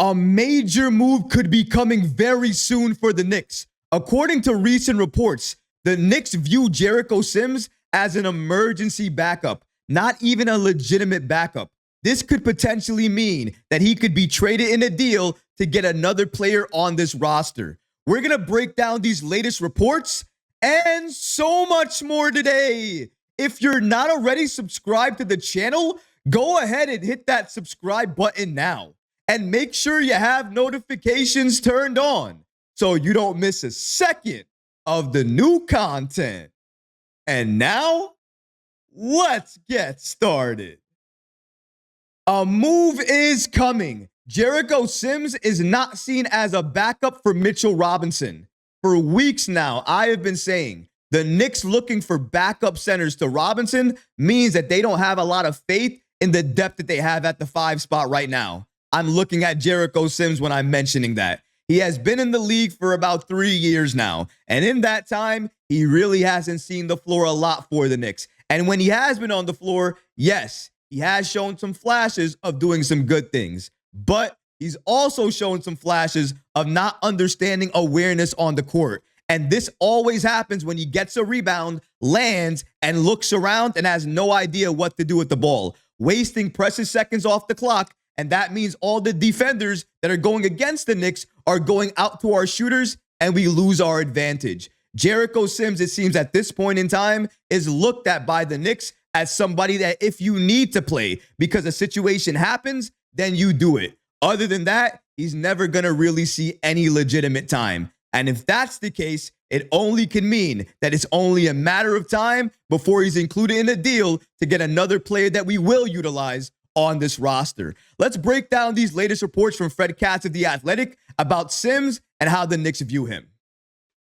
A major move could be coming very soon for the Knicks. According to recent reports, the Knicks view Jericho Sims as an emergency backup, not even a legitimate backup. This could potentially mean that he could be traded in a deal to get another player on this roster. We're going to break down these latest reports and so much more today. If you're not already subscribed to the channel, go ahead and hit that subscribe button now. And make sure you have notifications turned on so you don't miss a second of the new content. And now, let's get started. A move is coming. Jericho Sims is not seen as a backup for Mitchell Robinson. For weeks now, I have been saying the Knicks looking for backup centers to Robinson means that they don't have a lot of faith in the depth that they have at the 5 spot right now. I'm looking at Jericho Sims when I'm mentioning that. He has been in the league for about 3 years now. And in that time, he really hasn't seen the floor a lot for the Knicks. And when he has been on the floor, yes, he has shown some flashes of doing some good things. But he's also shown some flashes of not understanding awareness on the court. And this always happens when he gets a rebound, lands, and looks around and has no idea what to do with the ball, wasting precious seconds off the clock. And that means all the defenders that are going against the Knicks are going out to our shooters, and we lose our advantage. Jericho Sims, it seems at this point in time, is looked at by the Knicks as somebody that if you need to play because a situation happens, then you do it. Other than that, he's never going to really see any legitimate time. And if that's the case, it only can mean that it's only a matter of time before he's included in a deal to get another player that we will utilize on this roster. Let's break down these latest reports from Fred Katz of The Athletic about Sims and how the Knicks view him.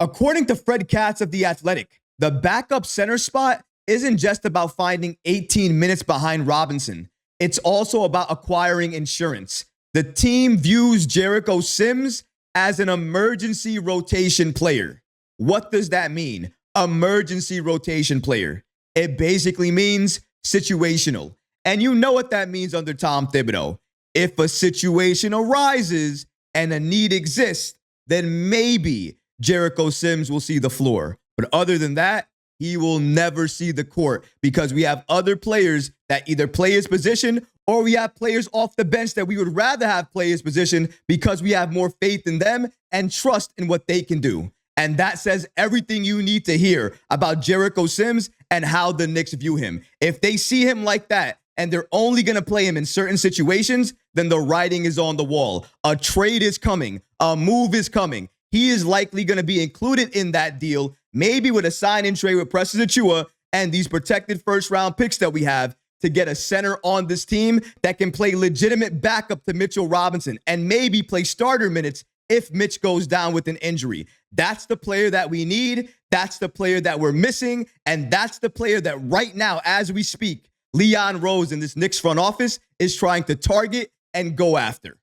According to Fred Katz of The Athletic, the backup center spot isn't just about finding 18 minutes behind Robinson. It's also about acquiring insurance. The team views Jericho Sims as an emergency rotation player. What does that mean? Emergency rotation player. It basically means situational. And you know what that means under Tom Thibodeau. If a situation arises and a need exists, then maybe Jericho Sims will see the floor. But other than that, he will never see the court because we have other players that either play his position or we have players off the bench that we would rather have play his position because we have more faith in them and trust in what they can do. And that says everything you need to hear about Jericho Sims and how the Knicks view him. If they see him like that, and they're only going to play him in certain situations, then the writing is on the wall. A trade is coming. A move is coming. He is likely going to be included in that deal, maybe with a sign-in trade with Precious Achiuwa and these protected first-round picks that we have to get a center on this team that can play legitimate backup to Mitchell Robinson and maybe play starter minutes if Mitch goes down with an injury. That's the player that we need. That's the player that we're missing. And that's the player that right now, as we speak, Leon Rose in this Knicks front office is trying to target and go after.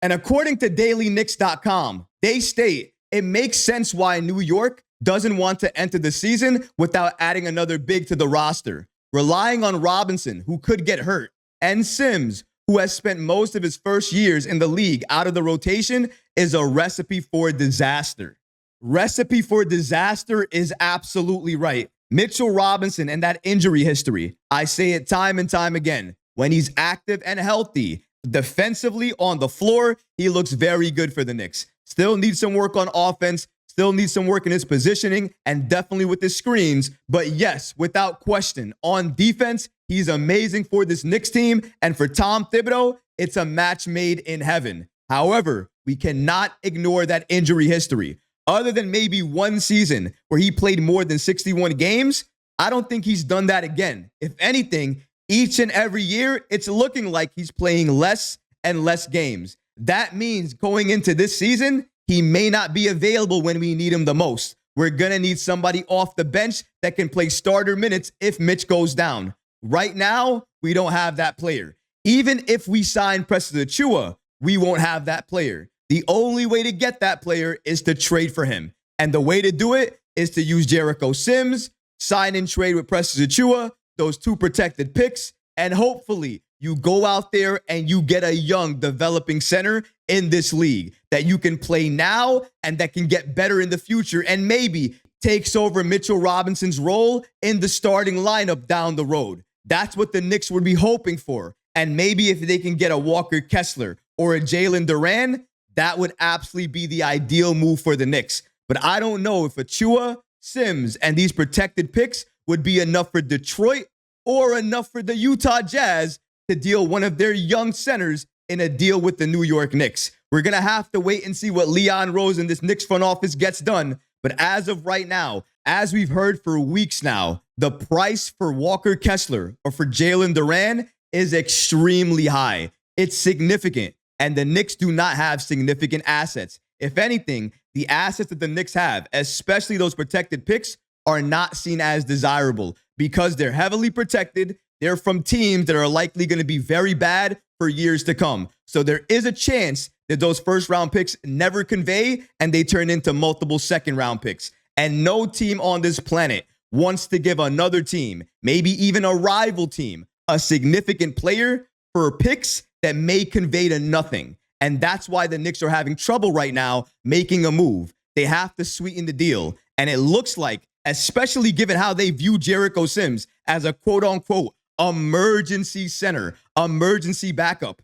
And according to DailyKnicks.com, they state it makes sense why New York doesn't want to enter the season without adding another big to the roster. Relying on Robinson, who could get hurt, and Sims, who has spent most of his first years in the league out of the rotation, is a recipe for disaster. Recipe for disaster is absolutely right. Mitchell Robinson and that injury history, I say it time and time again, when he's active and healthy, defensively on the floor, he looks very good for the Knicks. Still needs some work on offense, still needs some work in his positioning, and definitely with his screens. But yes, without question, on defense, he's amazing for this Knicks team. And for Tom Thibodeau, it's a match made in heaven. However, we cannot ignore that injury history. Other than maybe one season where he played more than 61 games, I don't think he's done that again. If anything, each and every year, it's looking like he's playing less and less games. That means going into this season, he may not be available when we need him the most. We're going to need somebody off the bench that can play starter minutes if Mitch goes down. Right now, we don't have that player. Even if we sign Precious Achiuwa, we won't have that player. The only way to get that player is to trade for him. And the way to do it is to use Jericho Sims, sign and trade with Precious Achiuwa, those 2 protected picks, and hopefully you go out there and you get a young developing center in this league that you can play now and that can get better in the future and maybe takes over Mitchell Robinson's role in the starting lineup down the road. That's what the Knicks would be hoping for. And maybe if they can get a Walker Kessler or a Jalen Duran, that would absolutely be the ideal move for the Knicks. But I don't know if Achua, Sims, and these protected picks would be enough for Detroit or enough for the Utah Jazz to deal one of their young centers in a deal with the New York Knicks. We're going to have to wait and see what Leon Rose and this Knicks front office gets done. But as of right now, as we've heard for weeks now, the price for Walker Kessler or for Jalen Duran is extremely high. It's significant. And the Knicks do not have significant assets. If anything, the assets that the Knicks have, especially those protected picks, are not seen as desirable because they're heavily protected. They're from teams that are likely going to be very bad for years to come. So there is a chance that those first round picks never convey and they turn into multiple second round picks. And no team on this planet wants to give another team, maybe even a rival team, a significant player for picks that may convey to nothing. And that's why the Knicks are having trouble right now making a move. They have to sweeten the deal. And it looks like, especially given how they view Jericho Sims as a quote-unquote emergency center, emergency backup,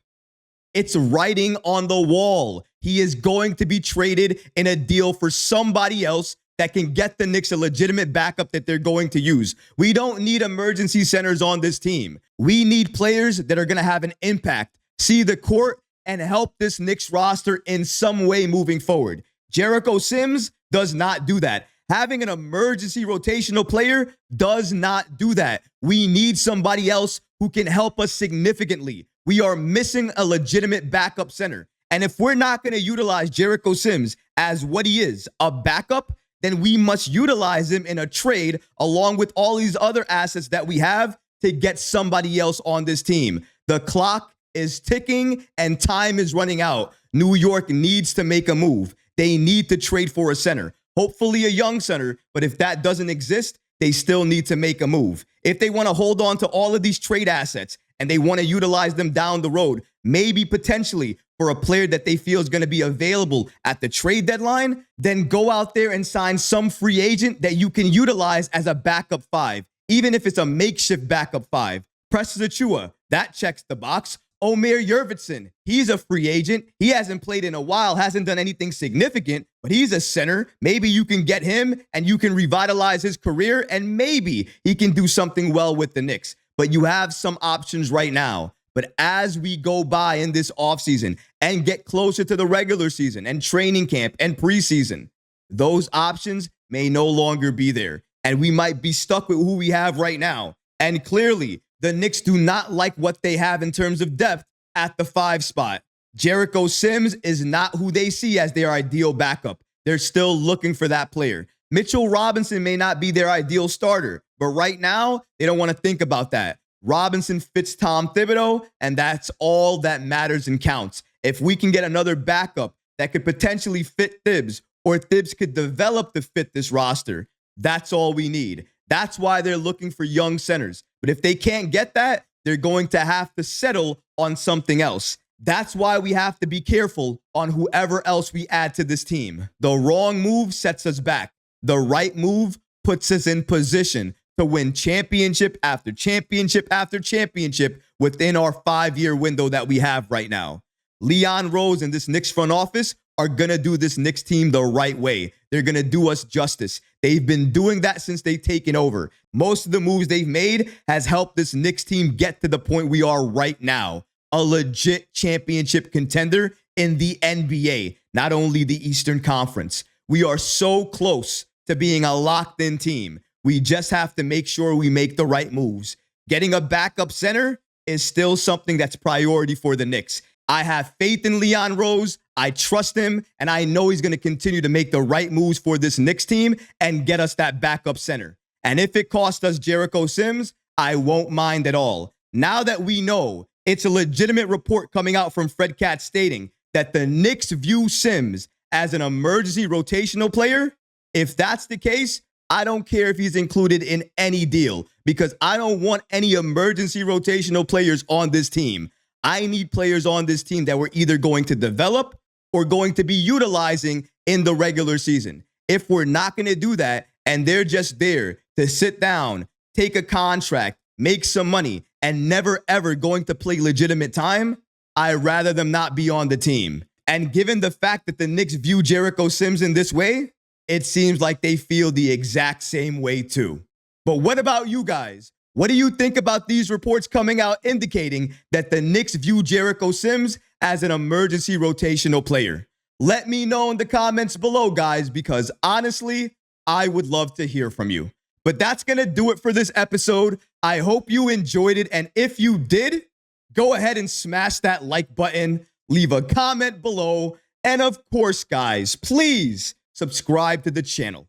it's writing on the wall. He is going to be traded in a deal for somebody else that can get the Knicks a legitimate backup that they're going to use. We don't need emergency centers on this team. We need players that are going to have an impact, see the court, and help this Knicks roster in some way moving forward. Jericho Sims does not do that. Having an emergency rotational player does not do that. We need somebody else who can help us significantly. We are missing a legitimate backup center. And if we're not going to utilize Jericho Sims as what he is, a backup, then we must utilize him in a trade along with all these other assets that we have to get somebody else on this team. The clock is ticking and time is running out. New York needs to make a move. They need to trade for a center, hopefully a young center. But if that doesn't exist, they still need to make a move. If they want to hold on to all of these trade assets and they want to utilize them down the road, maybe potentially for a player that they feel is going to be available at the trade deadline, then go out there and sign some free agent that you can utilize as a backup five, even if it's a makeshift backup five. Precious Achua, that checks the box. Omer Yurtseven, he's a free agent. He hasn't played in a while, hasn't done anything significant, but he's a center. Maybe you can get him and you can revitalize his career and maybe he can do something well with the Knicks. But you have some options right now. But as we go by in this offseason and get closer to the regular season and training camp and preseason, those options may no longer be there. And we might be stuck with who we have right now. And clearly, the Knicks do not like what they have in terms of depth at the 5 spot. Jericho Sims is not who they see as their ideal backup. They're still looking for that player. Mitchell Robinson may not be their ideal starter, but right now, they don't want to think about that. Robinson fits Tom Thibodeau, and that's all that matters and counts. If we can get another backup that could potentially fit Thibs, or Thibs could develop to fit this roster, that's all we need. That's why they're looking for young centers. But if they can't get that, they're going to have to settle on something else. That's why we have to be careful on whoever else we add to this team. The wrong move sets us back. The right move puts us in position to win championship after championship after championship within our 5-year window that we have right now. Leon Rose and this Knicks front office are going to do this Knicks team the right way. They're going to do us justice. They've been doing that since they've taken over. Most of the moves they've made has helped this Knicks team get to the point we are right now. A legit championship contender in the NBA, not only the Eastern Conference. We are so close to being a locked-in team. We just have to make sure we make the right moves. Getting a backup center is still something that's priority for the Knicks. I have faith in Leon Rose. I trust him, and I know he's going to continue to make the right moves for this Knicks team and get us that backup center. And if it costs us Jericho Sims, I won't mind at all. Now that we know, it's a legitimate report coming out from Fred Katz stating that the Knicks view Sims as an emergency rotational player. If that's the case, I don't care if he's included in any deal because I don't want any emergency rotational players on this team. I need players on this team that we're either going to develop or going to be utilizing in the regular season. If we're not going to do that and they're just there to sit down, take a contract, make some money, and never ever going to play legitimate time, I'd rather them not be on the team. And given the fact that the Knicks view Jericho Sims in this way, it seems like they feel the exact same way too. But what about you guys? What do you think about these reports coming out indicating that the Knicks view Jericho Sims as an emergency rotational player? Let me know in the comments below, guys, because honestly, I would love to hear from you. But that's going to do it for this episode. I hope you enjoyed it. And if you did, go ahead and smash that like button, leave a comment below. And of course, guys, please subscribe to the channel.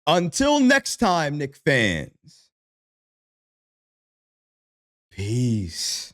Until next time, Knicks fans. Peace.